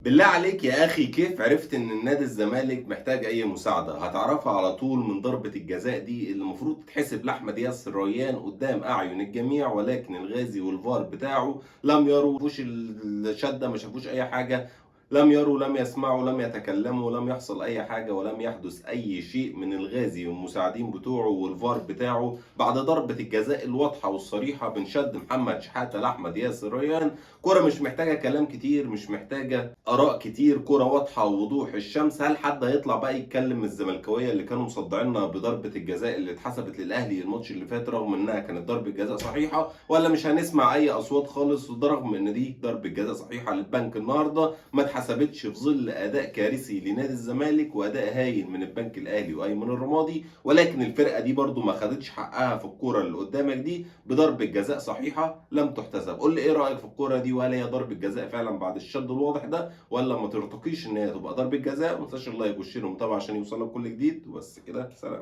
بالله عليك يا أخي، كيف عرفت إن النادي الزمالك محتاج أي مساعدة؟ هتعرفها على طول من ضربة الجزاء دي اللي المفروض تتحسب لأحمد ياسر ريان قدام أعين الجميع، ولكن الغازي والفار بتاعه لم يروا، ما شافوش الشدة، ما شافوش أي حاجة، لم يروا، لم يسمعوا، لم يتكلموا، لم يحصل أي حاجة، ولم يحدث أي شيء من الغازي والمساعدين بتوعه والفار بتاعه بعد ضربة الجزاء الواضحة والصريحة من شد محمد شحاتة لأحمد ياسر ريان. كرة مش محتاجة كلام كتير، مش محتاجة آراء كتير، كرة واضحة ووضوح الشمس. هل حد هيطلع بقى يتكلم من الزملكاوية اللي كانوا مصدعيننا بضربة الجزاء اللي اتحسبت للأهلي الماتش اللي فات رغم إنها كانت ضربة جزاء صحيحة؟ ولا مش هنسمع أي أصوات خالص؟ وده رغم إن دي ضربة جزاء صحيحة للبنك النهاردة ما اتحسبتش في ظل أداء كارثي لنادي الزمالك وأداء هايل من البنك الأهلي وأيمن الرمادي، ولكن الفرقة دي برضو ما خدتش حقها في الكرة اللي قدامك دي بضربة جزاء صحيحة لم تحتسب. قول لي إيه رأيك في الكرة دي، وهل هي ضربة جزاء فعلا بعد الشد الواضح ده، ولا ما ترتقيش ان هي تبقى ضربة جزاء؟ ما تنساش اللايك والشير والمتابعة عشان يوصلك كل جديد، وبس كده، سلام.